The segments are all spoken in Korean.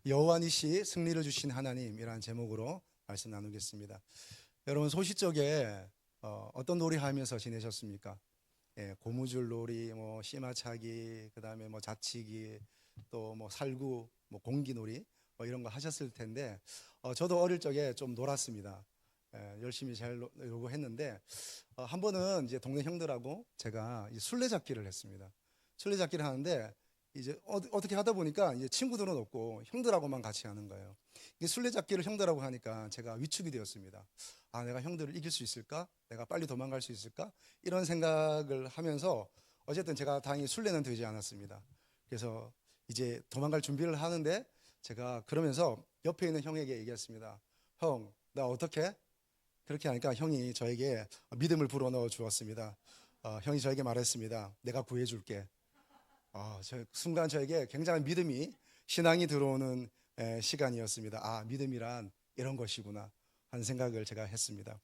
여호와 니시 승리를 주신 하나님이라는 제목으로 말씀 나누겠습니다. 여러분 소시적에 어떤 놀이 하면서 지내셨습니까? 예, 고무줄 놀이, 뭐 씨마차기, 그다음에 뭐 자치기, 또 뭐 살구, 뭐 공기놀이 이런 거 하셨을 텐데 저도 어릴 적에 좀 놀았습니다. 열심히 잘 놀고 했는데 한 번은 이제 동네 형들하고 제가 이 술래잡기를 했습니다. 술래잡기를 하는데 이제 어떻게 하다 보니까 이제 친구들은 없고 형들하고만 같이 하는 거예요. 이 술래잡기를 형들하고 하니까 제가 위축이 되었습니다. 아, 내가 형들을 이길 수 있을까? 내가 빨리 도망갈 수 있을까? 이런 생각을 하면서 어쨌든 제가 다행히 술래는 되지 않았습니다. 그래서 이제 도망갈 준비를 하는데 제가 그러면서 옆에 있는 형에게 얘기했습니다. 형, 나 어떻게? 그렇게 하니까 형이 저에게 믿음을 불어넣어 주었습니다. 형이 저에게 말했습니다. 내가 구해줄게. 저 순간 저에게 굉장한 믿음이 신앙이 들어오는 시간이었습니다. 아, 믿음이란 이런 것이구나 하는 생각을 제가 했습니다.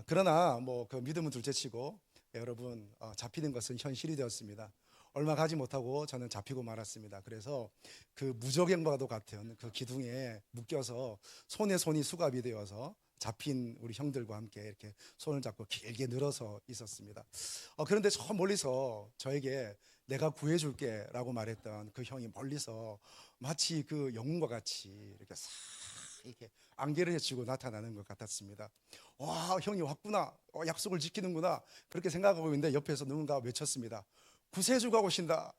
그러나 뭐 그 믿음은 둘째치고 여러분 잡히는 것은 현실이 되었습니다. 얼마 가지 못하고 저는 잡히고 말았습니다. 그래서 그 무적행과도 같은 그 기둥에 묶여서 손에 손이 수갑이 되어서 잡힌 우리 형들과 함께 이렇게 손을 잡고 길게 늘어서 있었습니다. 그런데 저 멀리서 저에게 내가 구해줄게 라고 말했던 그 형이 멀리서 마치 그 영웅과 같이 이렇게 싹 이렇게 안개를 헤치고 나타나는 것 같았습니다. 와, 형이 왔구나. 약속을 지키는구나. 그렇게 생각하고 있는데 옆에서 누군가 외쳤습니다. 구세주가 오신다.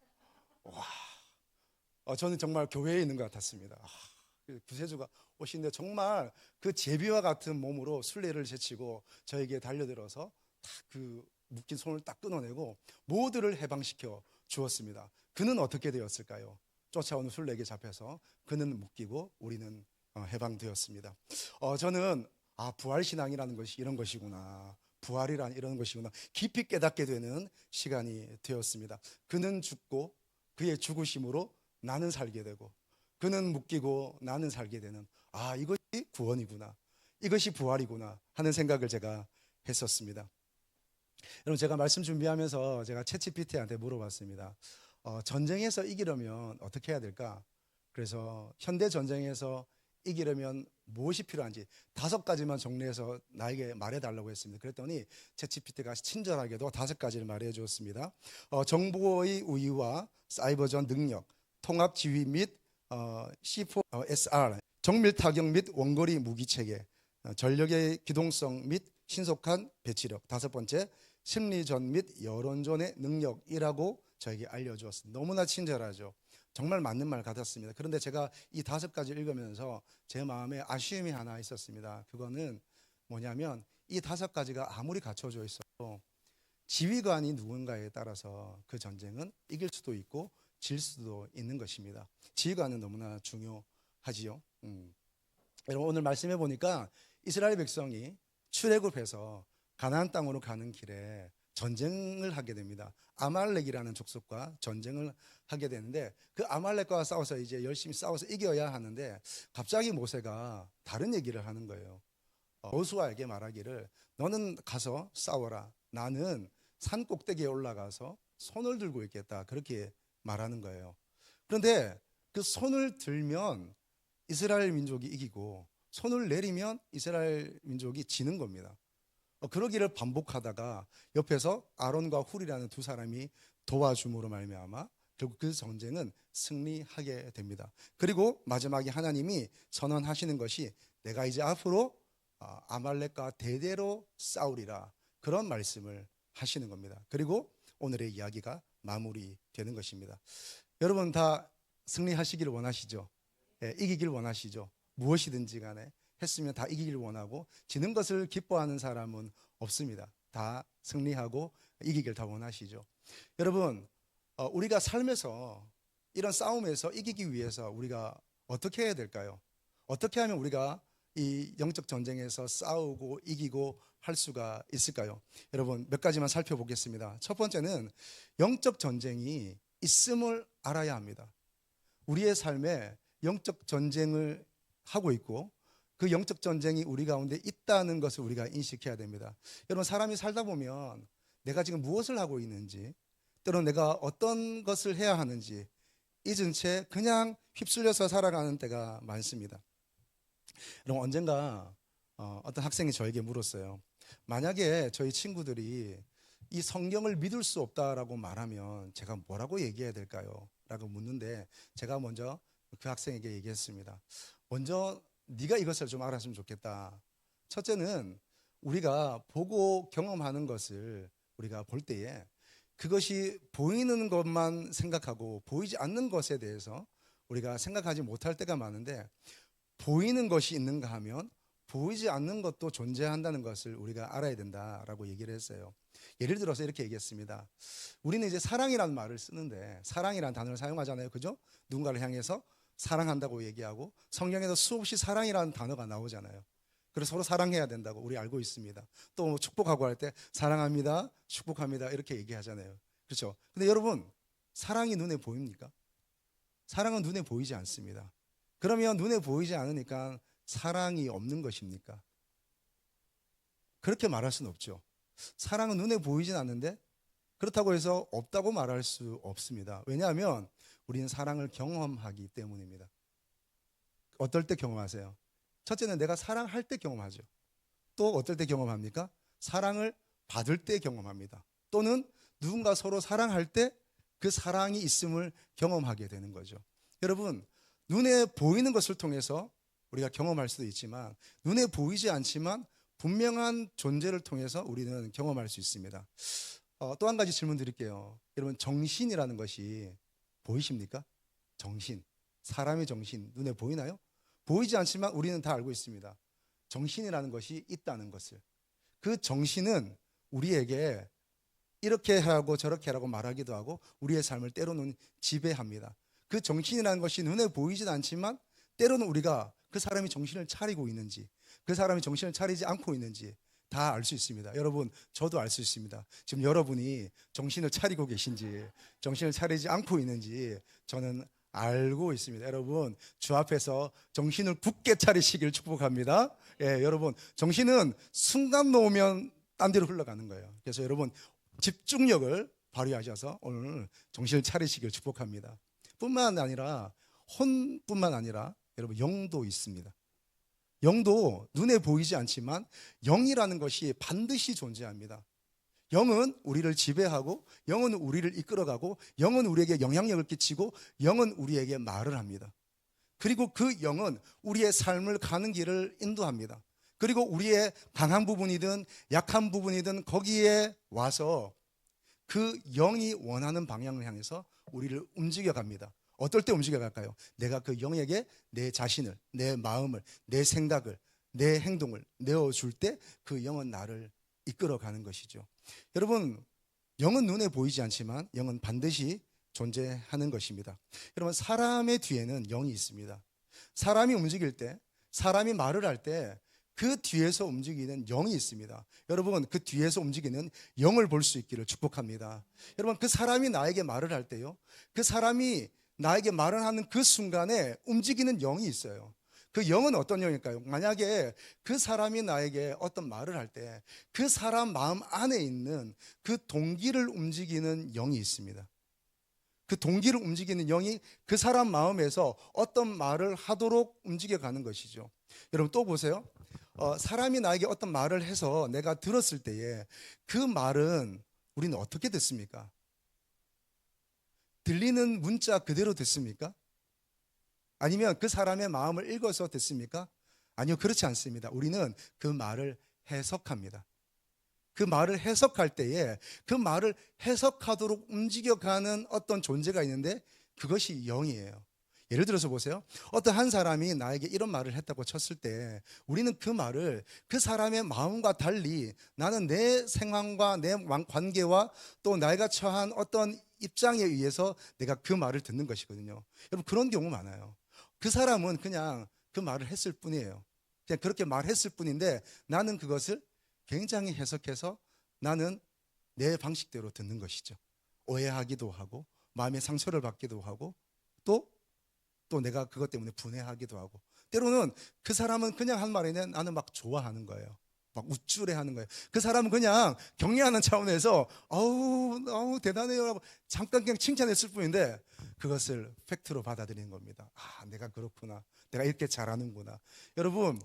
와, 저는 정말 교회에 있는 것 같았습니다. 구세주가 오신데 정말 그 제비와 같은 몸으로 순례를 제치고 저에게 달려들어서 그 묶인 손을 딱 끊어내고 모두를 해방시켜 주었습니다. 그는 어떻게 되었을까요? 쫓아오는 순례에게 잡혀서 그는 묶이고 우리는 해방되었습니다. 저는 부활신앙이라는 것이 이런 것이구나. 부활이란 이런 것이구나. 깊이 깨닫게 되는 시간이 되었습니다. 그는 죽고 그의 죽으심으로 나는 살게 되고 그는 묶이고 나는 살게 되는 이것이 구원이구나. 이것이 부활이구나 하는 생각을 제가 했었습니다. 여러분 제가 말씀 준비하면서 제가 챗GPT한테 물어봤습니다. 전쟁에서 이기려면 어떻게 해야 될까? 그래서 현대 전쟁에서 이기려면 무엇이 필요한지 5가지만 정리해서 나에게 말해달라고 했습니다. 그랬더니 챗GPT가 친절하게도 5가지를 말해 주었습니다. 정보의 우위와 사이버전 능력, 통합 지휘 및 C4SR, 정밀 타격 및 원거리 무기 체계, 전력의 기동성 및 신속한 배치력. 5번째, 심리전 및 여론전의 능력이라고 저에게 알려주었습니다. 너무나 친절하죠. 정말 맞는 말 같았습니다. 그런데 제가 이 5가지 읽으면서 제 마음에 아쉬움이 하나 있었습니다. 그거는 뭐냐면 이 5가지가 아무리 갖춰져 있어도 지휘관이 누군가에 따라서 그 전쟁은 이길 수도 있고 질 수도 있는 것입니다. 지휘관은 너무나 중요하지요. 여러분 오늘 말씀해 보니까 이스라엘 백성이 출애굽해서 가나안 땅으로 가는 길에 전쟁을 하게 됩니다. 아말렉이라는 족속과 전쟁을 하게 되는데 그 아말렉과 싸워서 이제 열심히 싸워서 이겨야 하는데 갑자기 모세가 다른 얘기를 하는 거예요. 여호수아에게 말하기를 너는 가서 싸워라. 나는 산 꼭대기에 올라가서 손을 들고 있겠다. 그렇게 말하는 거예요. 그런데 그 손을 들면 이스라엘 민족이 이기고 손을 내리면 이스라엘 민족이 지는 겁니다. 그러기를 반복하다가 옆에서 아론과 훌이라는 2사람이 도와줌으로 말미암아 결국 그 전쟁은 승리하게 됩니다. 그리고 마지막에 하나님이 선언하시는 것이 내가 이제 앞으로 아말렉과 대대로 싸우리라 그런 말씀을 하시는 겁니다. 그리고 오늘의 이야기가 마무리되는 것입니다. 여러분 다 승리하시기를 원하시죠? 이기길 원하시죠? 무엇이든지 간에 했으면 다 이기길 원하고 지는 것을 기뻐하는 사람은 없습니다. 다 승리하고 이기길 다 원하시죠. 여러분 우리가 삶에서 이런 싸움에서 이기기 위해서 우리가 어떻게 해야 될까요? 어떻게 하면 우리가 이 영적 전쟁에서 싸우고 이기고 할 수가 있을까요? 여러분 몇 가지만 살펴보겠습니다. 첫 번째는 영적 전쟁이 있음을 알아야 합니다. 우리의 삶에 영적 전쟁을 하고 있고 그 영적 전쟁이 우리 가운데 있다는 것을 우리가 인식해야 됩니다. 여러분 사람이 살다 보면 내가 지금 무엇을 하고 있는지 때로는 내가 어떤 것을 해야 하는지 잊은 채 그냥 휩쓸려서 살아가는 때가 많습니다. 그럼 언젠가 어떤 학생이 저에게 물었어요. 만약에 저희 친구들이 이 성경을 믿을 수 없다라고 말하면 제가 뭐라고 얘기해야 될까요? 라고 묻는데 제가 먼저 그 학생에게 얘기했습니다. 먼저 네가 이것을 좀 알았으면 좋겠다. 첫째는 우리가 보고 경험하는 것을 우리가 볼 때에 그것이 보이는 것만 생각하고 보이지 않는 것에 대해서 우리가 생각하지 못할 때가 많은데, 보이는 것이 있는가 하면 보이지 않는 것도 존재한다는 것을 우리가 알아야 된다라고 얘기를 했어요. 예를 들어서 이렇게 얘기했습니다. 우리는 이제 사랑이라는 말을 쓰는데 사랑이라는 단어를 사용하잖아요. 그죠? 누군가를 향해서 사랑한다고 얘기하고 성경에도 수없이 사랑이라는 단어가 나오잖아요. 그래서 서로 사랑해야 된다고 우리 알고 있습니다. 또 축복하고 할 때 사랑합니다, 축복합니다 이렇게 얘기하잖아요. 그렇죠? 근데 여러분, 사랑이 눈에 보입니까? 사랑은 눈에 보이지 않습니다. 그러면 눈에 보이지 않으니까 사랑이 없는 것입니까? 그렇게 말할 수는 없죠. 사랑은 눈에 보이진 않는데 그렇다고 해서 없다고 말할 수 없습니다. 왜냐하면 우리는 사랑을 경험하기 때문입니다. 어떨 때 경험하세요? 첫째는 내가 사랑할 때 경험하죠. 또 어떨 때 경험합니까? 사랑을 받을 때 경험합니다. 또는 누군가 서로 사랑할 때 그 사랑이 있음을 경험하게 되는 거죠. 여러분, 눈에 보이는 것을 통해서 우리가 경험할 수도 있지만 눈에 보이지 않지만 분명한 존재를 통해서 우리는 경험할 수 있습니다. 또 한 가지 질문 드릴게요. 여러분, 정신이라는 것이 보이십니까? 정신, 사람의 정신 눈에 보이나요? 보이지 않지만 우리는 다 알고 있습니다. 정신이라는 것이 있다는 것을. 그 정신은 우리에게 이렇게 하라고 저렇게 하라고 말하기도 하고 우리의 삶을 때로는 지배합니다. 그 정신이라는 것이 눈에 보이진 않지만 때로는 우리가 그 사람이 정신을 차리고 있는지 그 사람이 정신을 차리지 않고 있는지 다 알 수 있습니다. 여러분, 저도 알 수 있습니다. 지금 여러분이 정신을 차리고 계신지 정신을 차리지 않고 있는지 저는 알고 있습니다. 여러분, 주 앞에서 정신을 굳게 차리시길 축복합니다. 예, 여러분, 정신은 순간 놓으면 딴 데로 흘러가는 거예요. 그래서 여러분, 집중력을 발휘하셔서 오늘 정신을 차리시길 축복합니다. 뿐만 아니라 혼뿐만 아니라 여러분, 영도 있습니다. 영도 눈에 보이지 않지만 영이라는 것이 반드시 존재합니다. 영은 우리를 지배하고 영은 우리를 이끌어가고 영은 우리에게 영향력을 끼치고 영은 우리에게 말을 합니다. 그리고 그 영은 우리의 삶을 가는 길을 인도합니다. 그리고 우리의 강한 부분이든 약한 부분이든 거기에 와서 그 영이 원하는 방향을 향해서 우리를 움직여 갑니다. 어떨 때 움직여 갈까요? 내가 그 영에게 내 자신을, 내 마음을, 내 생각을, 내 행동을 내어줄 때 그 영은 나를 이끌어가는 것이죠. 여러분, 영은 눈에 보이지 않지만 영은 반드시 존재하는 것입니다. 여러분, 사람의 뒤에는 영이 있습니다. 사람이 움직일 때, 사람이 말을 할 때 그 뒤에서 움직이는 영이 있습니다. 여러분, 그 뒤에서 움직이는 영을 볼 수 있기를 축복합니다. 여러분, 그 사람이 나에게 말을 할 때요, 그 사람이 나에게 말을 하는 그 순간에 움직이는 영이 있어요. 그 영은 어떤 영일까요? 만약에 그 사람이 나에게 어떤 말을 할 때 그 사람 마음 안에 있는 그 동기를 움직이는 영이 있습니다. 그 동기를 움직이는 영이 그 사람 마음에서 어떤 말을 하도록 움직여가는 것이죠. 여러분, 또 보세요. 사람이 나에게 어떤 말을 해서 내가 들었을 때에 그 말은 우리는 어떻게 듣습니까? 들리는 문자 그대로 듣습니까? 아니면 그 사람의 마음을 읽어서 듣습니까? 아니요, 그렇지 않습니다. 우리는 그 말을 해석합니다. 그 말을 해석할 때에 그 말을 해석하도록 움직여가는 어떤 존재가 있는데 그것이 영이에요. 예를 들어서 보세요. 어떤 한 사람이 나에게 이런 말을 했다고 쳤을 때 우리는 그 말을 그 사람의 마음과 달리 나는 내 상황과 내 관계와 또 내가 처한 어떤 입장에 의해서 내가 그 말을 듣는 것이거든요. 여러분, 그런 경우 많아요. 그 사람은 그냥 그 말을 했을 뿐이에요. 그냥 그렇게 말했을 뿐인데 나는 그것을 굉장히 해석해서 나는 내 방식대로 듣는 것이죠. 오해하기도 하고 마음의 상처를 받기도 하고 또 내가 그것 때문에 분해하기도 하고 때로는 그 사람은 그냥 한 말에는 나는 막 좋아하는 거예요. 막 우쭐해하는 거예요. 그 사람은 그냥 격려하는 차원에서 아우 대단해요라고 잠깐 그냥 칭찬했을 뿐인데 그것을 팩트로 받아들이는 겁니다. 아, 내가 그렇구나. 내가 이렇게 잘하는구나. 여러분,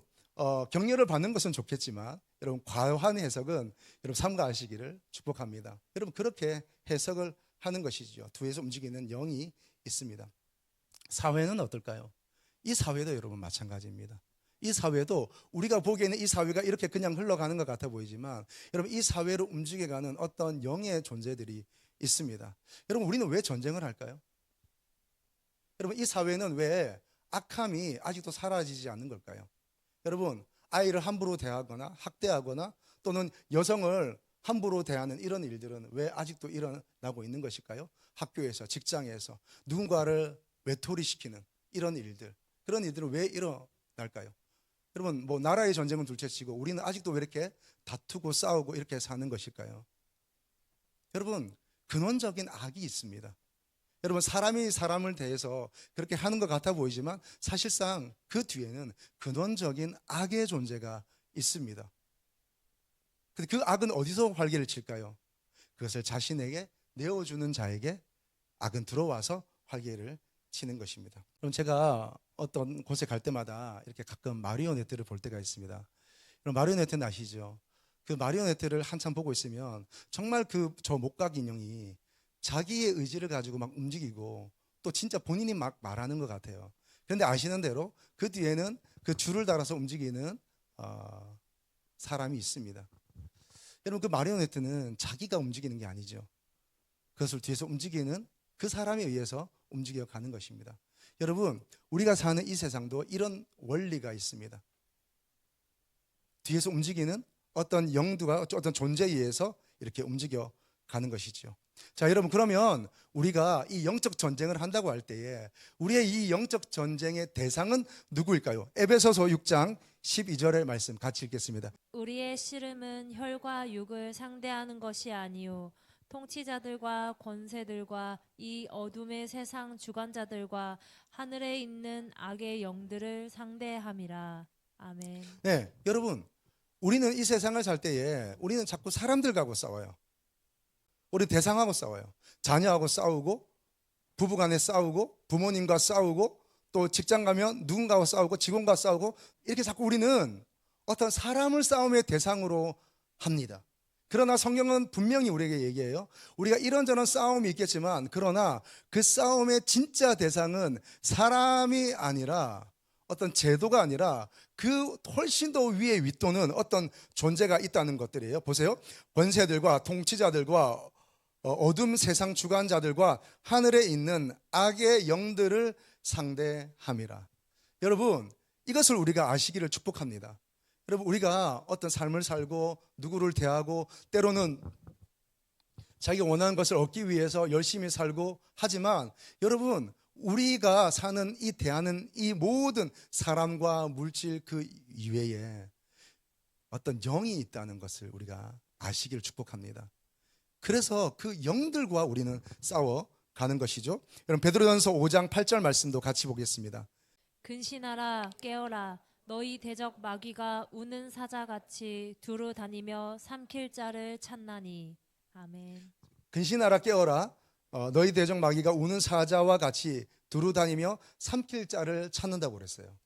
격려를 받는 것은 좋겠지만 여러분 과한 해석은 여러분 삼가하시기를 축복합니다. 여러분 그렇게 해석을 하는 것이죠. 뒤에서 움직이는 영이 있습니다. 사회는 어떨까요? 이 사회도 여러분 마찬가지입니다. 이 사회도 우리가 보기에는 이 사회가 이렇게 그냥 흘러가는 것 같아 보이지만 여러분 이 사회를 움직여가는 어떤 영의 존재들이 있습니다. 여러분 우리는 왜 전쟁을 할까요? 여러분 이 사회는 왜 악함이 아직도 사라지지 않는 걸까요? 여러분 아이를 함부로 대하거나 학대하거나 또는 여성을 함부로 대하는 이런 일들은 왜 아직도 일어나고 있는 것일까요? 학교에서, 직장에서 누군가를 외톨이시키는 이런 일들, 그런 일들은 왜 일어날까요? 여러분 뭐 나라의 전쟁은 둘째치고 우리는 아직도 왜 이렇게 다투고 싸우고 이렇게 사는 것일까요? 여러분 근원적인 악이 있습니다. 여러분 사람이 사람을 대해서 그렇게 하는 것 같아 보이지만 사실상 그 뒤에는 근원적인 악의 존재가 있습니다. 근데 그 악은 어디서 활개를 칠까요? 그것을 자신에게 내어주는 자에게 악은 들어와서 활개를 치는 것입니다. 그럼 제가 어떤 곳에 갈 때마다 이렇게 가끔 마리오네트를 볼 때가 있습니다. 그럼 마리오네트는 아시죠? 그 마리오네트를 한참 보고 있으면 정말 그 저 목각 인형이 자기의 의지를 가지고 막 움직이고 또 진짜 본인이 막 말하는 것 같아요. 그런데 아시는 대로 그 뒤에는 그 줄을 달아서 움직이는 사람이 있습니다. 여러분 그 마리오네트는 자기가 움직이는 게 아니죠. 그것을 뒤에서 움직이는 그 사람에 의해서 움직여 가는 것입니다. 여러분 우리가 사는 이 세상도 이런 원리가 있습니다. 뒤에서 움직이는 어떤 영두가 어떤 존재에 의해서 이렇게 움직여 가는 것이죠. 자 여러분 그러면 우리가 이 영적 전쟁을 한다고 할 때에 우리의 이 영적 전쟁의 대상은 누구일까요? 에베소서 6장 12절의 말씀 같이 읽겠습니다. 우리의 씨름은 혈과 육을 상대하는 것이 아니요 통치자들과 권세들과 이 어둠의 세상 주관자들과 하늘에 있는 악의 영들을 상대함이라. 아멘. 네, 여러분 우리는 이 세상을 살 때에 우리는 자꾸 사람들하고 싸워요. 우리 대상하고 싸워요. 자녀하고 싸우고 부부간에 싸우고 부모님과 싸우고 또 직장 가면 누군가와 싸우고 직원과 싸우고 이렇게 자꾸 우리는 어떤 사람을 싸움의 대상으로 합니다. 그러나 성경은 분명히 우리에게 얘기해요. 우리가 이런저런 싸움이 있겠지만 그러나 그 싸움의 진짜 대상은 사람이 아니라 어떤 제도가 아니라 그 훨씬 더 위에 윗도는 어떤 존재가 있다는 것들이에요. 보세요. 권세들과 통치자들과 어둠 세상 주관자들과 하늘에 있는 악의 영들을 상대함이라. 여러분 이것을 우리가 아시기를 축복합니다. 여러분 우리가 어떤 삶을 살고 누구를 대하고 때로는 자기가 원하는 것을 얻기 위해서 열심히 살고 하지만 여러분 우리가 사는 이 대하는 이 모든 사람과 물질 그 이외에 어떤 영이 있다는 것을 우리가 아시기를 축복합니다. 그래서 그 영들과 우리는 싸워가는 것이죠. 여러분 베드로전서 5장 8절 말씀도 같이 보겠습니다. 근신하라 깨어라 너희 대적 마귀가 우는 사자같이 두루 다니며 삼킬 자를 찾나니. 아멘. 근신하라 깨어라 너희 대적 마귀가 우는 사자와 같이 두루 다니며 삼킬 자를 찾는다고 그랬어요.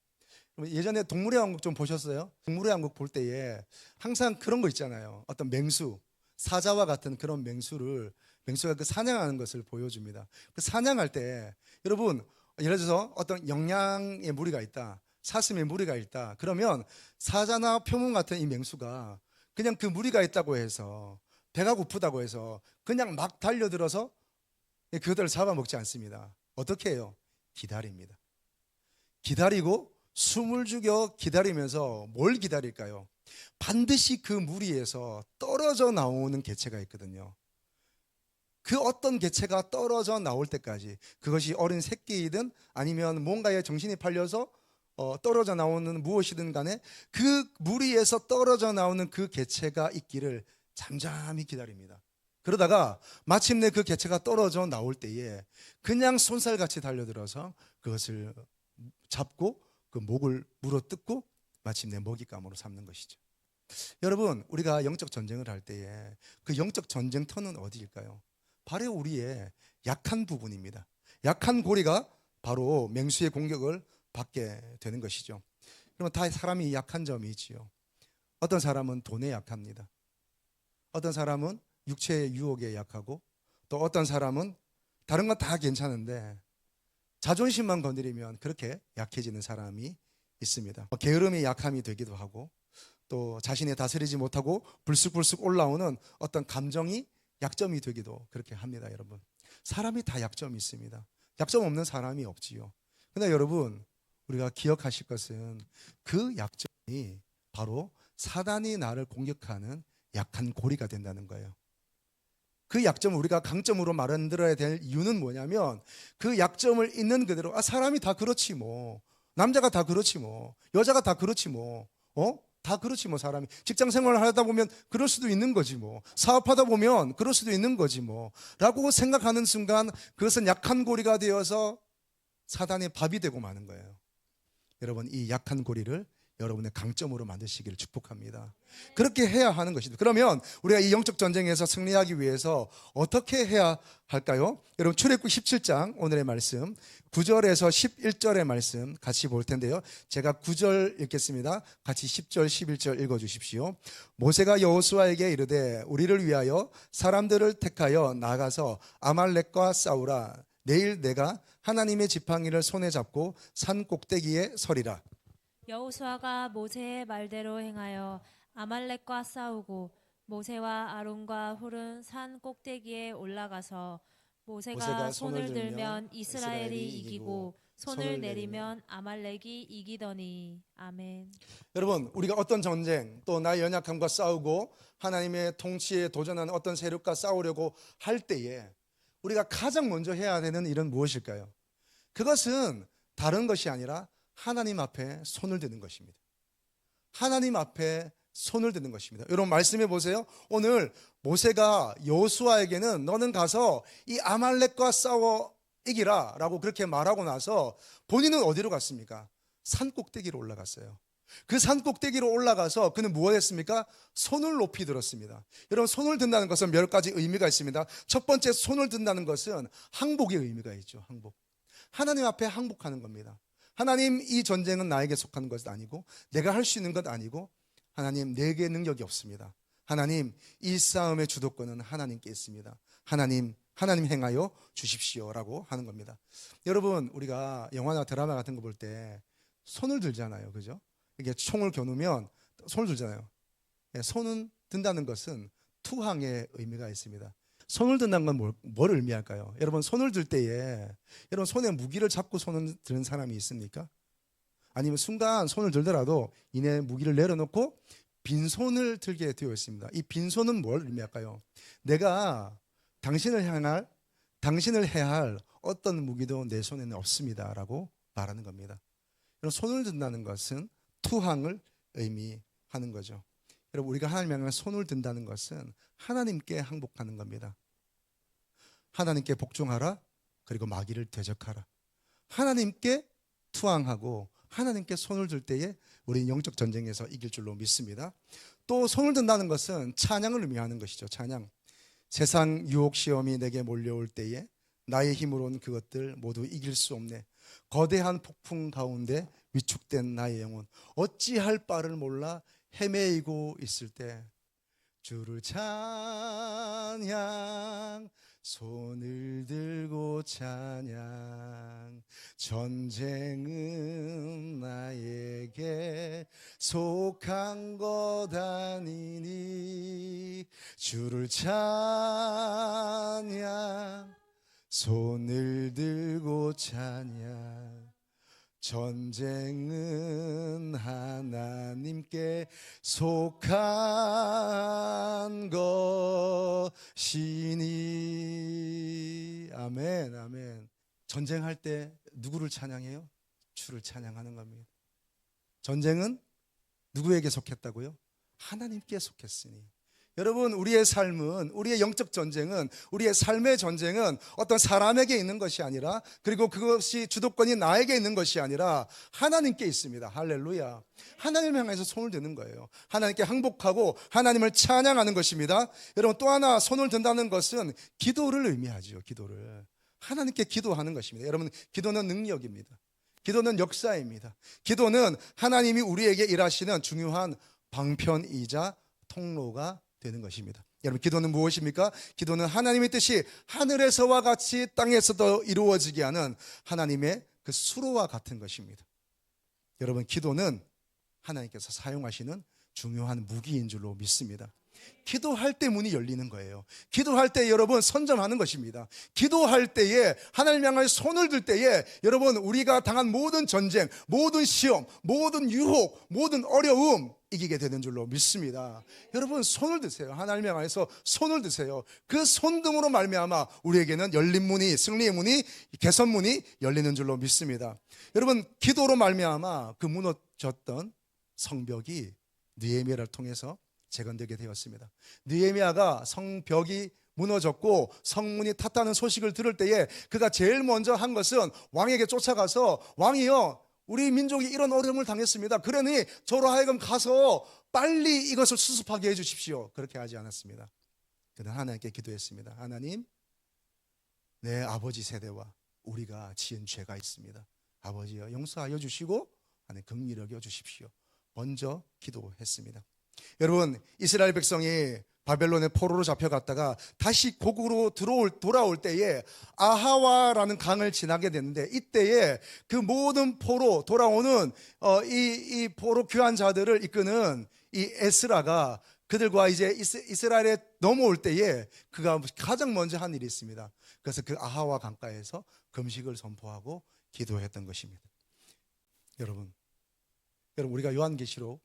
예전에 동물의 왕국 좀 보셨어요? 동물의 왕국 볼 때에 항상 그런 거 있잖아요. 어떤 맹수 사자와 같은 그런 맹수가 그 사냥하는 것을 보여줍니다. 그 사냥할 때 여러분 예를 들어서 어떤 영양의 무리가 있다, 사슴의 무리가 있다. 그러면 사자나 표범 같은 이 맹수가 그냥 그 무리가 있다고 해서 배가 고프다고 해서 그냥 막 달려들어서 그들을 잡아먹지 않습니다. 어떻게 해요? 기다립니다. 기다리고 숨을 죽여 기다리면서 뭘 기다릴까요? 반드시 그 무리에서 떨어져 나오는 개체가 있거든요. 그 어떤 개체가 떨어져 나올 때까지 그것이 어린 새끼이든 아니면 뭔가에 정신이 팔려서 떨어져 나오는 무엇이든 간에 그 무리에서 떨어져 나오는 그 개체가 있기를 잠잠히 기다립니다. 그러다가 마침내 그 개체가 떨어져 나올 때에 그냥 손살같이 달려들어서 그것을 잡고 그 목을 물어뜯고 마침내 먹잇감으로 삼는 것이죠. 여러분, 우리가 영적 전쟁을 할 때에 그 영적 전쟁터는 어디일까요? 바로 우리의 약한 부분입니다. 약한 고리가 바로 맹수의 공격을 받게 되는 것이죠. 그러면 다 사람이 약한 점이 있지요. 어떤 사람은 돈에 약합니다. 어떤 사람은 육체의 유혹에 약하고, 또 어떤 사람은 다른 건 다 괜찮은데 자존심만 건드리면 그렇게 약해지는 사람이 있습니다. 게으름이 약함이 되기도 하고, 또 자신이 다스리지 못하고 불쑥불쑥 올라오는 어떤 감정이 약점이 되기도 그렇게 합니다. 여러분, 사람이 다 약점이 있습니다. 약점 없는 사람이 없지요. 근데 여러분, 우리가 기억하실 것은 그 약점이 바로 사단이 나를 공격하는 약한 고리가 된다는 거예요. 그 약점을 우리가 강점으로 만들어야 될 이유는 뭐냐면, 그 약점을 있는 그대로, 사람이 다 그렇지 뭐, 남자가 다 그렇지 뭐, 여자가 다 그렇지 뭐, 다 그렇지 뭐. 사람이 직장 생활을 하다 보면 그럴 수도 있는 거지 뭐, 사업하다 보면 그럴 수도 있는 거지 뭐 라고 생각하는 순간, 그것은 약한 고리가 되어서 사단의 밥이 되고 마는 거예요. 여러분, 이 약한 고리를 여러분의 강점으로 만드시기를 축복합니다. 그렇게 해야 하는 것입니다. 그러면 우리가 이 영적 전쟁에서 승리하기 위해서 어떻게 해야 할까요? 여러분, 출애굽기 17장 오늘의 말씀 9절에서 11절의 말씀 같이 볼 텐데요. 제가 9절 읽겠습니다. 같이 10절 11절 읽어주십시오. 모세가 여호수아에게 이르되 우리를 위하여 사람들을 택하여 나가서 아말렉과 싸우라. 내일 내가 하나님의 지팡이를 손에 잡고 산 꼭대기에 서리라. 여호수아가 모세의 말대로 행하여 아말렉과 싸우고, 모세와 아론과 훌은 산 꼭대기에 올라가서 모세가 손을 들면 이스라엘이 이기고 손을 내리면 아말렉이 이기더니. 아멘. 여러분, 우리가 어떤 전쟁, 또 나의 연약함과 싸우고 하나님의 통치에 도전하는 어떤 세력과 싸우려고 할 때에 우리가 가장 먼저 해야 되는 일은 무엇일까요? 그것은 다른 것이 아니라 하나님 앞에 손을 드는 것입니다. 하나님 앞에 손을 드는 것입니다. 여러분, 말씀해 보세요. 오늘 모세가 여호수아에게는 너는 가서 이 아말렉과 싸워 이기라 라고 그렇게 말하고 나서 본인은 어디로 갔습니까? 산 꼭대기로 올라갔어요. 그 산 꼭대기로 올라가서 그는 무엇 했습니까? 손을 높이 들었습니다. 여러분, 손을 든다는 것은 몇 가지 의미가 있습니다. 첫 번째, 손을 든다는 것은 항복의 의미가 있죠. 항복. 하나님 앞에 항복하는 겁니다. 하나님, 이 전쟁은 나에게 속한 것이 아니고 내가 할 수 있는 것 아니고, 하나님, 내게 능력이 없습니다. 하나님, 이 싸움의 주도권은 하나님께 있습니다. 하나님 행하여 주십시오라고 하는 겁니다. 여러분, 우리가 영화나 드라마 같은 거 볼 때 손을 들잖아요. 그죠? 이게 총을 겨누면 손을 들잖아요. 손은 든다는 것은 투항의 의미가 있습니다. 손을 든다는 건 뭘 의미할까요? 여러분, 손을 들 때에 여러분 손에 무기를 잡고 손을 드는 사람이 있습니까? 아니면 순간 손을 들더라도 이내 무기를 내려놓고 빈손을 들게 되어 있습니다. 이 빈손은 뭘 의미할까요? 내가 당신을 해야 할 어떤 무기도 내 손에는 없습니다라고 말하는 겁니다. 여러분, 손을 든다는 것은 투항을 의미하는 거죠. 여러분, 우리가 하나님 향해 손을 든다는 것은 하나님께 항복하는 겁니다. 하나님께 복종하라, 그리고 마귀를 대적하라. 하나님께 투항하고 하나님께 손을 들 때에 우리는 영적 전쟁에서 이길 줄로 믿습니다. 또 손을 든다는 것은 찬양을 의미하는 것이죠. 찬양. 세상 유혹 시험이 내게 몰려올 때에 나의 힘으로는 그것들 모두 이길 수 없네. 거대한 폭풍 가운데 위축된 나의 영혼, 어찌할 바를 몰라 헤매이고 있을 때 주를 찬양, 손을 들고 찬양. 전쟁은 나에게 속한 것 아니니 주를 찬양, 손을 들고 찬양. 전쟁은 하나님께 속한 것이니. 아멘, 아멘. 전쟁할 때 누구를 찬양해요? 주를 찬양하는 겁니다. 전쟁은 누구에게 속했다고요? 하나님께 속했으니. 여러분, 우리의 삶은, 우리의 영적 전쟁은, 우리의 삶의 전쟁은 어떤 사람에게 있는 것이 아니라, 그리고 그것이 주도권이 나에게 있는 것이 아니라 하나님께 있습니다. 할렐루야. 하나님을 향해서 손을 드는 거예요. 하나님께 항복하고 하나님을 찬양하는 것입니다. 여러분, 또 하나 손을 든다는 것은 기도를 의미하죠. 기도를 하나님께 기도하는 것입니다. 여러분, 기도는 능력입니다. 기도는 역사입니다. 기도는 하나님이 우리에게 일하시는 중요한 방편이자 통로가 되는 것입니다. 여러분, 기도는 무엇입니까? 기도는 하나님의 뜻이 하늘에서와 같이 땅에서도 이루어지게 하는 하나님의 그 수로와 같은 것입니다. 여러분, 기도는 하나님께서 사용하시는 중요한 무기인 줄로 믿습니다. 기도할 때 문이 열리는 거예요. 기도할 때 여러분 선점하는 것입니다. 기도할 때에 하나님 향해 손을 들 때에 여러분, 우리가 당한 모든 전쟁, 모든 시험, 모든 유혹, 모든 어려움 이기게 되는 줄로 믿습니다. 여러분, 손을 드세요. 하나님 향해서 손을 드세요. 그 손등으로 말미암아 우리에게는 열린 문이, 승리의 문이, 개선 문이 열리는 줄로 믿습니다. 여러분, 기도로 말미암아 그 무너졌던 성벽이 느헤미야를 통해서 재건되게 되었습니다. 느헤미야가 성벽이 무너졌고 성문이 탔다는 소식을 들을 때에 그가 제일 먼저 한 것은 왕에게 쫓아가서, 왕이여, 우리 민족이 이런 어려움을 당했습니다. 그러니 저로 하여금 가서 빨리 이것을 수습하게 해주십시오. 그렇게 하지 않았습니다. 그는 하나님께 기도했습니다. 하나님, 내 아버지 세대와 우리가 지은 죄가 있습니다. 아버지여, 용서하여 주시고 하나님 긍휼히 여겨 주십시오. 먼저 기도했습니다. 여러분, 이스라엘 백성이 바벨론의 포로로 잡혀갔다가 다시 고국으로 돌아올 때에 아하와라는 강을 지나게 됐는데, 이때에 그 모든 포로 돌아오는 이 포로 귀환 자들을 이끄는 이 에스라가 그들과 이제 이스라엘에 넘어올 때에 그가 가장 먼저 한 일이 있습니다. 그래서 그 아하와 강가에서 금식을 선포하고 기도했던 것입니다. 여러분, 우리가 요한계시록,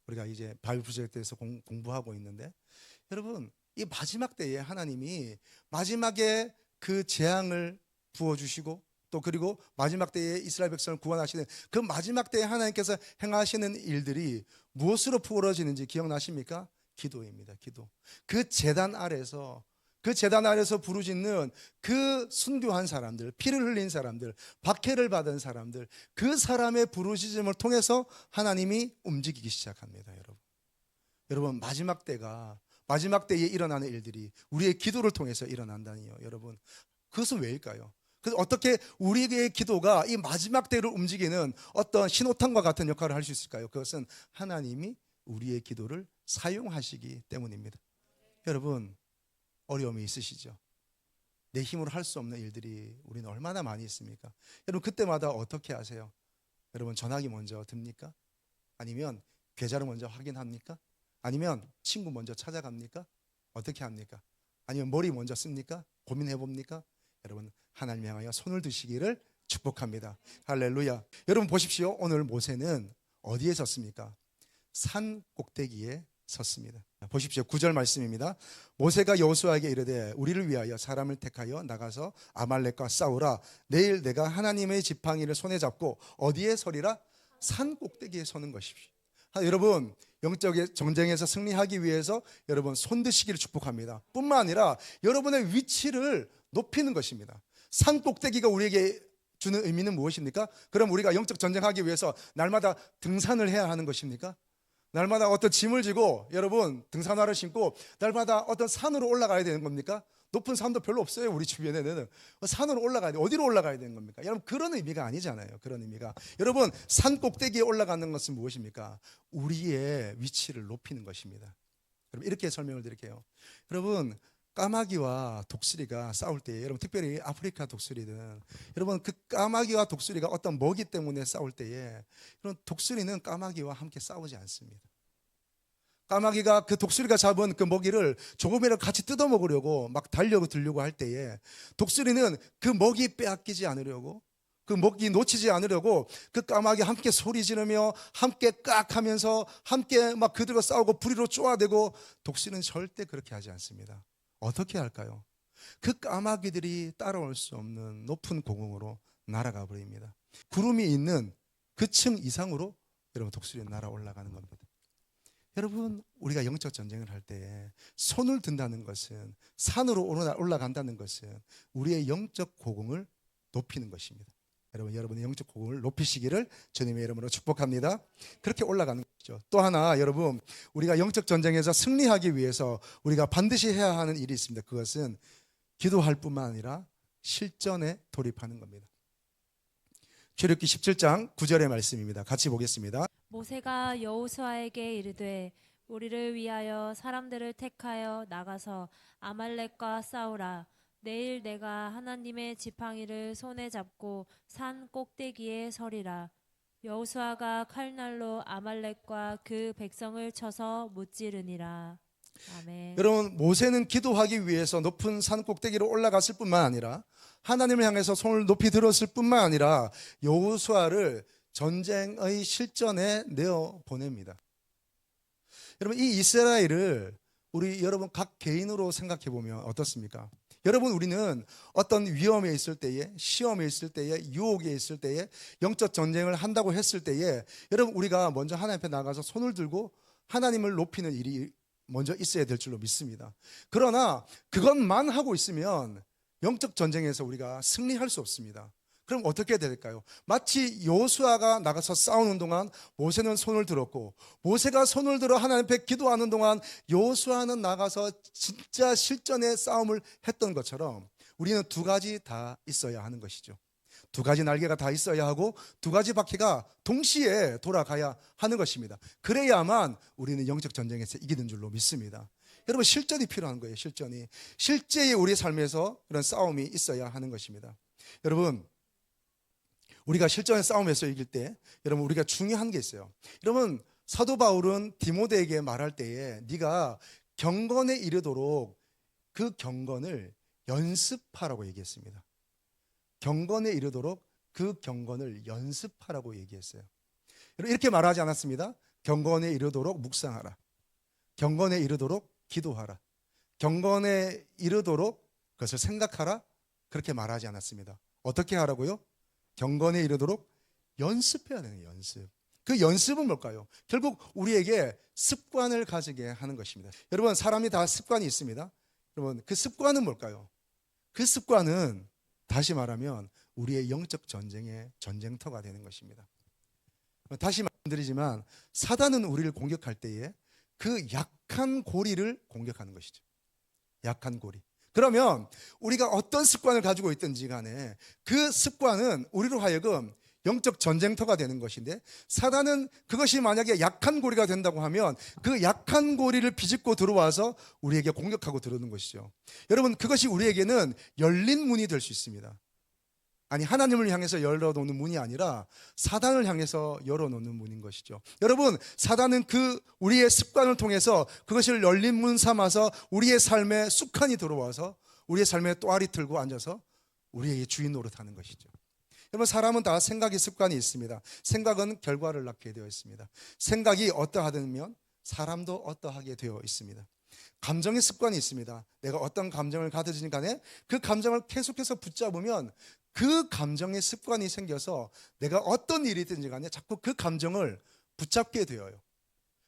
우리가 이제 바이블 프로젝트에서 공부하고 있는데, 여러분, 이 마지막 때에 하나님이 마지막에 그 재앙을 부어주시고, 또 그리고 마지막 때에 이스라엘 백성을 구원하시는 그 마지막 때에 하나님께서 행하시는 일들이 무엇으로 부어지는지 기억나십니까? 기도입니다. 기도. 그 제단 아래서 부르짖는 그 순교한 사람들, 피를 흘린 사람들, 박해를 받은 사람들, 그 사람의 부르짖음을 통해서 하나님이 움직이기 시작합니다. 여러분, 마지막 때에 일어나는 일들이 우리의 기도를 통해서 일어난다니요. 여러분, 그것은 왜일까요? 그래서 어떻게 우리의 기도가 이 마지막 때를 움직이는 어떤 신호탄과 같은 역할을 할 수 있을까요? 그것은 하나님이 우리의 기도를 사용하시기 때문입니다. 여러분, 어려움이 있으시죠? 내 힘으로 할 수 없는 일들이 우리는 얼마나 많이 있습니까? 여러분, 그때마다 어떻게 하세요? 여러분, 전화기 먼저 듭니까? 아니면 계좌를 먼저 확인합니까? 아니면 친구 먼저 찾아갑니까? 어떻게 합니까? 아니면 머리 먼저 씁니까? 고민해 봅니까? 여러분, 하나님 향하여 손을 드시기를 축복합니다. 할렐루야. 여러분 보십시오. 오늘 모세는 어디에 섰습니까? 산 꼭대기에 섰습니다. 보십시오. 9절 말씀입니다. 모세가 여호수아에게 이르되 우리를 위하여 사람을 택하여 나가서 아말렉과 싸우라. 내일 내가 하나님의 지팡이를 손에 잡고 어디에 서리라? 산 꼭대기에 서는 것입니다. 여러분, 영적의 전쟁에서 승리하기 위해서 여러분 손 드시기를 축복합니다. 뿐만 아니라 여러분의 위치를 높이는 것입니다. 산 꼭대기가 우리에게 주는 의미는 무엇입니까? 그럼 우리가 영적 전쟁하기 위해서 날마다 등산을 해야 하는 것입니까? 날마다 어떤 짐을 지고 여러분 등산화를 신고 날마다 어떤 산으로 올라가야 되는 겁니까? 높은 산도 별로 없어요. 우리 주변에는. 산으로 올라가야 돼. 어디로 올라가야 되는 겁니까? 여러분, 그런 의미가 아니잖아요. 그런 의미가. 여러분, 산 꼭대기에 올라가는 것은 무엇입니까? 우리의 위치를 높이는 것입니다. 여러분, 이렇게 설명을 드릴게요. 여러분, 까마귀와 독수리가 싸울 때, 여러분 특별히 아프리카 독수리는, 여러분 그 까마귀와 독수리가 어떤 먹이 때문에 싸울 때에, 여러분 독수리는 까마귀와 함께 싸우지 않습니다. 까마귀가 그 독수리가 잡은 그 먹이를 조금이라도 같이 뜯어 먹으려고 막 달려들려고 할 때에, 독수리는 그 먹이 빼앗기지 않으려고, 그 먹이 놓치지 않으려고 그 까마귀 함께 소리 지르며 함께 깍하면서 함께 막 그들과 싸우고 부리로 쪼아대고, 독수리는 절대 그렇게 하지 않습니다. 어떻게 할까요? 그 까마귀들이 따라올 수 없는 높은 공중으로 날아가 버립니다. 구름이 있는 그 층 이상으로 여러분 독수리는 날아 올라가는 겁니다. 여러분, 우리가 영적 전쟁을 할 때 손을 든다는 것은, 산으로 올라간다는 것은 우리의 영적 고공을 높이는 것입니다. 여러분의 영적 고공을 높이시기를 주님의 이름으로 축복합니다. 그렇게 올라가는 것이죠. 또 하나, 여러분, 우리가 영적 전쟁에서 승리하기 위해서 우리가 반드시 해야 하는 일이 있습니다. 그것은 기도할 뿐만 아니라 실전에 돌입하는 겁니다. 출애굽기 17장 9절의 말씀입니다. 같이 보겠습니다. 모세가 여호수아에게 이르되 우리를 위하여 사람들을 택하여 나가서 아말렉과 싸우라. 내일 내가 하나님의 지팡이를 손에 잡고 산 꼭대기에 서리라. 여호수아가 칼날로 아말렉과 그 백성을 쳐서 무찌르니라. 아멘. 여러분, 모세는 기도하기 위해서 높은 산 꼭대기로 올라갔을 뿐만 아니라 하나님을 향해서 손을 높이 들었을 뿐만 아니라 여호수아를 전쟁의 실전에 내어 보냅니다. 여러분, 이 이스라엘을 여러분 각 개인으로 생각해 보면 어떻습니까? 여러분, 우리는 어떤 위험에 있을 때에, 시험에 있을 때에, 유혹에 있을 때에, 영적 전쟁을 한다고 했을 때에 여러분, 우리가 먼저 하나님 앞에 나가서 손을 들고 하나님을 높이는 일이 먼저 있어야 될 줄로 믿습니다. 그러나 그것만 하고 있으면 영적 전쟁에서 우리가 승리할 수 없습니다. 그럼 어떻게 해야 될까요? 마치 여호수아가 나가서 싸우는 동안 모세는 손을 들었고, 모세가 손을 들어 하나님 앞에 기도하는 동안 여호수아는 나가서 진짜 실전의 싸움을 했던 것처럼 우리는 두 가지 다 있어야 하는 것이죠. 두 가지 날개가 다 있어야 하고 두 가지 바퀴가 동시에 돌아가야 하는 것입니다. 그래야만 우리는 영적 전쟁에서 이기는 줄로 믿습니다. 여러분, 실전이 필요한 거예요. 실제의 우리 삶에서 그런 싸움이 있어야 하는 것입니다. 여러분, 우리가 실전의 싸움에서 이길 때 여러분, 우리가 중요한 게 있어요. 여러분, 사도 바울은 디모데에게 말할 때에 네가 경건에 이르도록 그 경건을 연습하라고 얘기했습니다. 경건에 이르도록 그 경건을 연습하라고 얘기했어요. 여러분, 이렇게 말하지 않았습니다. 경건에 이르도록 묵상하라. 경건에 이르도록 기도하라. 경건에 이르도록 그것을 생각하라. 그렇게 말하지 않았습니다. 어떻게 하라고요? 경건에 이르도록 연습해야 되는 거예요. 연습. 그 연습은 뭘까요? 결국 우리에게 습관을 가지게 하는 것입니다. 여러분, 사람이 다 습관이 있습니다. 여러분, 그 습관은 뭘까요? 그 습관은 다시 말하면 우리의 영적 전쟁의 전쟁터가 되는 것입니다. 다시 말씀드리지만 사단은 우리를 공격할 때에 그 약한 고리를 공격하는 것이죠. 약한 고리. 그러면 우리가 어떤 습관을 가지고 있든지 간에 그 습관은 우리로 하여금 영적 전쟁터가 되는 것인데, 사단은 그것이 만약에 약한 고리가 된다고 하면 그 약한 고리를 비집고 들어와서 우리에게 공격하고 들어오는 것이죠. 여러분, 그것이 우리에게는 열린 문이 될 수 있습니다. 아니, 하나님을 향해서 열어놓는 문이 아니라 사단을 향해서 열어놓는 문인 것이죠. 여러분, 사단은 우리의 습관을 통해서 그것을 열린 문 삼아서 우리의 삶에 쑥한이 들어와서 우리의 삶에 또아리 틀고 앉아서 우리에게 주인 노릇하는 것이죠. 여러분, 사람은 다 생각의 습관이 있습니다. 생각은 결과를 낳게 되어 있습니다. 생각이 어떠하다면 사람도 어떠하게 되어 있습니다. 감정의 습관이 있습니다. 내가 어떤 감정을 가지든 간에 그 감정을 계속해서 붙잡으면 그 감정의 습관이 생겨서 내가 어떤 일이든지 간에 자꾸 그 감정을 붙잡게 되어요.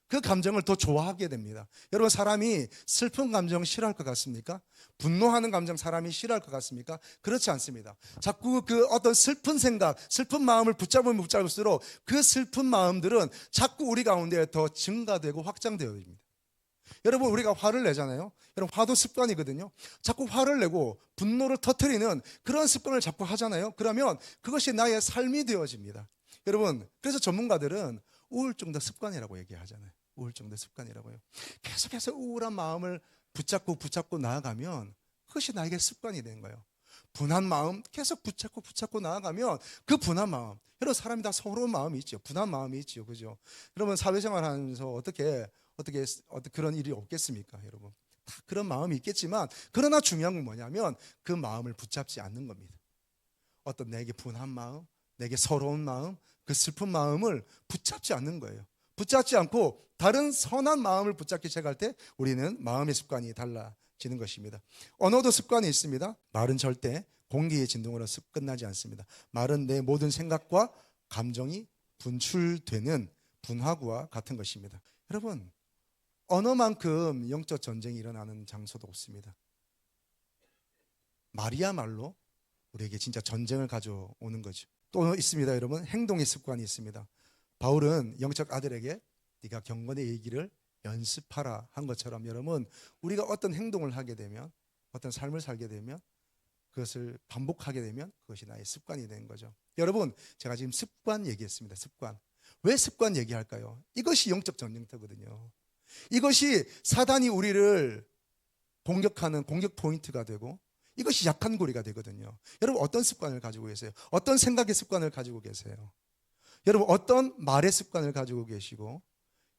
그 감정을 더 좋아하게 됩니다. 여러분, 사람이 슬픈 감정 싫어할 것 같습니까? 분노하는 감정 사람이 싫어할 것 같습니까? 그렇지 않습니다. 자꾸 그 어떤 슬픈 생각, 슬픈 마음을 붙잡으면 붙잡을수록 그 슬픈 마음들은 자꾸 우리 가운데 더 증가되고 확장되어집니다. 여러분, 우리가 화를 내잖아요. 여러분, 화도 습관이거든요. 자꾸 화를 내고 분노를 터뜨리는 그런 습관을 자꾸 하잖아요. 그러면 그것이 나의 삶이 되어집니다. 여러분, 그래서 전문가들은 우울증도 습관이라고 얘기하잖아요. 우울증도 습관이라고요. 계속해서 우울한 마음을 붙잡고 나아가면 그것이 나에게 습관이 되는 거예요. 분한 마음 계속 붙잡고 나아가면 그 분한 마음, 여러분, 사람이 다 서러운 마음이 있죠. 분한 마음이 있죠. 그죠? 여러분, 사회생활 하면서 어떻게 그런 일이 없겠습니까? 여러분, 다 그런 마음이 있겠지만, 그러나 중요한 건 뭐냐면 그 마음을 붙잡지 않는 겁니다. 어떤 내게 분한 마음, 내게 서러운 마음, 그 슬픈 마음을 붙잡지 않는 거예요. 붙잡지 않고 다른 선한 마음을 붙잡기 시작할 때 우리는 마음의 습관이 달라지는 것입니다. 언어도 습관이 있습니다. 말은 절대 공기의 진동으로 끝나지 않습니다. 말은 내 모든 생각과 감정이 분출되는 분화구와 같은 것입니다. 여러분, 언어만큼 영적 전쟁이 일어나는 장소도 없습니다. 말이야말로 우리에게 진짜 전쟁을 가져오는 거죠. 또 있습니다, 여러분. 행동의 습관이 있습니다. 바울은 영적 아들에게 네가 경건의 얘기를 연습하라 한 것처럼, 여러분, 우리가 어떤 행동을 하게 되면, 어떤 삶을 살게 되면, 그것을 반복하게 되면 그것이 나의 습관이 되는 거죠. 여러분, 제가 지금 습관 얘기했습니다. 습관. 왜 습관 얘기할까요? 이것이 영적 전쟁터거든요. 이것이 사단이 우리를 공격하는 공격 포인트가 되고, 이것이 약한 고리가 되거든요. 여러분, 어떤 습관을 가지고 계세요? 어떤 생각의 습관을 가지고 계세요? 여러분, 어떤 말의 습관을 가지고 계시고,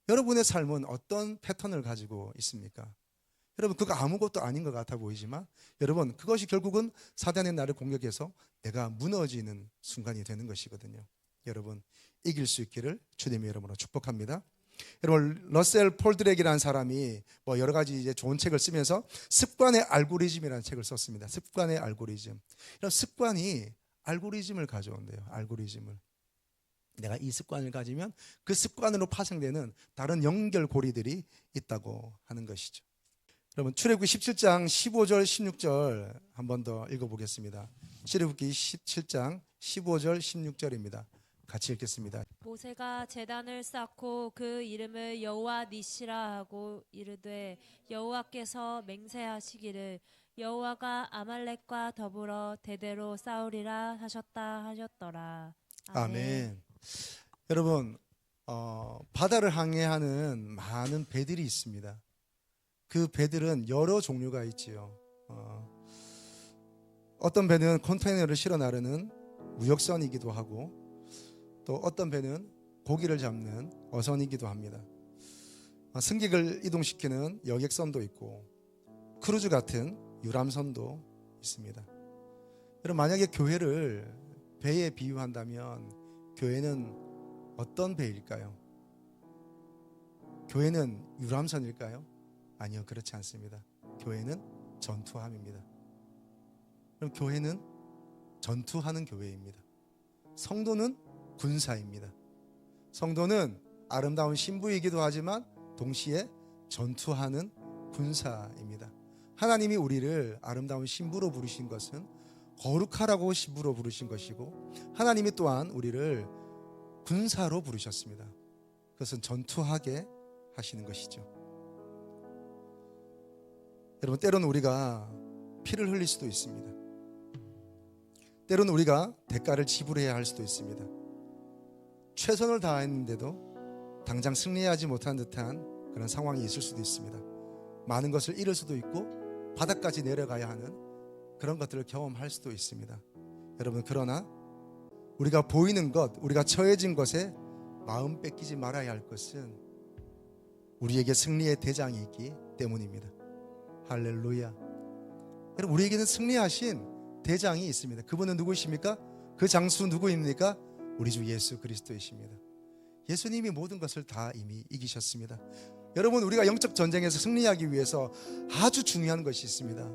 여러분의 삶은 어떤 패턴을 가지고 있습니까? 여러분, 그거 아무것도 아닌 것 같아 보이지만, 여러분, 그것이 결국은 사단의 나를 공격해서 내가 무너지는 순간이 되는 것이거든요. 여러분, 이길 수 있기를 주님의 이름으로 축복합니다. 여러분, 러셀 폴드렉이라는 사람이 여러 가지 이제 좋은 책을 쓰면서 습관의 알고리즘이라는 책을 썼습니다. 습관의 알고리즘. 이런 습관이 알고리즘을 가져온대요. 알고리즘을. 내가 이 습관을 가지면 그 습관으로 파생되는 다른 연결고리들이 있다고 하는 것이죠. 여러분, 출애굽기 17장 15절 16절 한 번 더 읽어보겠습니다. 출애굽기 17장 15절 16절입니다. 같이 읽겠습니다. 모세가 제단을 쌓고 그 이름을 여호와 니시라 하고 이르되 여호와께서 맹세하시기를 여호와가 아말렉과 더불어 대대로 싸우리라 하셨더라. 아멘. 여러분, 바다를 항해하는 많은 배들이 있습니다. 그 배들은 여러 종류가 있지요. 어떤 배는 컨테이너를 실어 나르는 무역선이기도 하고, 또 어떤 배는 고기를 잡는 어선이기도 합니다. 승객을 이동시키는 여객선도 있고, 크루즈 같은 유람선도 있습니다. 여러분, 만약에 교회를 배에 비유한다면 교회는 어떤 배일까요? 교회는 유람선일까요? 아니요, 그렇지 않습니다. 교회는 전투함입니다. 그럼 교회는 전투하는 교회입니다. 성도는 군사입니다. 성도는 아름다운 신부이기도 하지만 동시에 전투하는 군사입니다. 하나님이 우리를 아름다운 신부로 부르신 것은 거룩하라고 신부로 부르신 것이고, 하나님이 또한 우리를 군사로 부르셨습니다. 그것은 전투하게 하시는 것이죠. 여러분, 때로는 우리가 피를 흘릴 수도 있습니다. 때로는 우리가 대가를 지불해야 할 수도 있습니다. 최선을 다했는데도 당장 승리하지 못한 듯한 그런 상황이 있을 수도 있습니다. 많은 것을 잃을 수도 있고 바닥까지 내려가야 하는 그런 것들을 경험할 수도 있습니다. 여러분, 그러나 우리가 보이는 것, 우리가 처해진 것에 마음 뺏기지 말아야 할 것은 우리에게 승리의 대장이 있기 때문입니다. 할렐루야. 여러분, 우리에게는 승리하신 대장이 있습니다. 그분은 누구십니까? 그 장수 누구입니까? 우리 주 예수 그리스도이십니다. 예수님이 모든 것을 다 이미 이기셨습니다. 여러분, 우리가 영적 전쟁에서 승리하기 위해서 아주 중요한 것이 있습니다.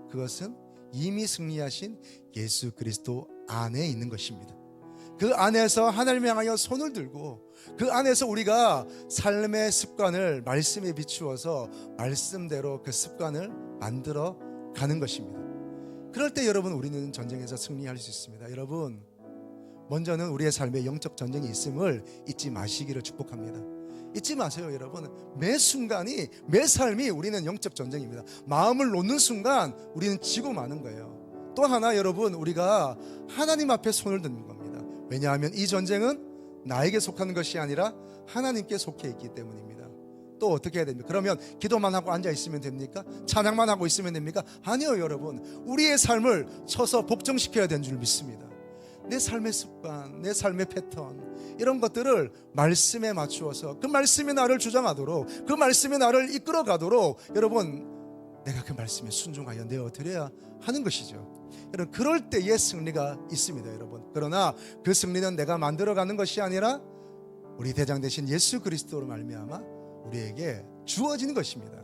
그것은 이미 승리하신 예수 그리스도 안에 있는 것입니다. 그 안에서 하나님을 향하여 손을 들고, 그 안에서 우리가 삶의 습관을 말씀에 비추어서 말씀대로 그 습관을 만들어 가는 것입니다. 그럴 때 여러분, 우리는 전쟁에서 승리할 수 있습니다. 여러분, 먼저는 우리의 삶에 영적 전쟁이 있음을 잊지 마시기를 축복합니다. 잊지 마세요, 여러분. 매 순간이, 매 삶이 우리는 영적 전쟁입니다. 마음을 놓는 순간 우리는 지고 마는 거예요. 또 하나, 여러분, 우리가 하나님 앞에 손을 드는 겁니다. 왜냐하면 이 전쟁은 나에게 속하는 것이 아니라 하나님께 속해 있기 때문입니다. 또 어떻게 해야 됩니까? 그러면 기도만 하고 앉아 있으면 됩니까? 찬양만 하고 있으면 됩니까? 아니요, 여러분. 우리의 삶을 쳐서 복종시켜야 되는 줄 믿습니다. 내 삶의 습관, 내 삶의 패턴, 이런 것들을 말씀에 맞추어서 그 말씀이 나를 주장하도록, 그 말씀이 나를 이끌어가도록 여러분, 내가 그 말씀에 순종하여 내어드려야 하는 것이죠. 여러분, 그럴 때의 승리가 있습니다, 여러분. 그러나 그 승리는 내가 만들어가는 것이 아니라 우리 대장 되신 예수 그리스도로 말미암아 우리에게 주어지는 것입니다.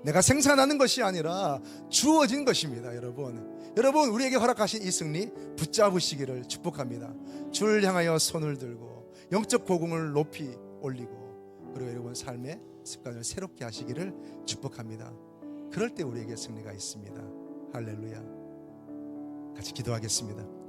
내가 생산하는 것이 아니라 주어진 것입니다. 여러분, 우리에게 허락하신 이 승리 붙잡으시기를 축복합니다. 주를 향하여 손을 들고 영적 복음을 높이 올리고 그리고 여러분 삶의 습관을 새롭게 하시기를 축복합니다. 그럴 때 우리에게 승리가 있습니다. 할렐루야. 같이 기도하겠습니다.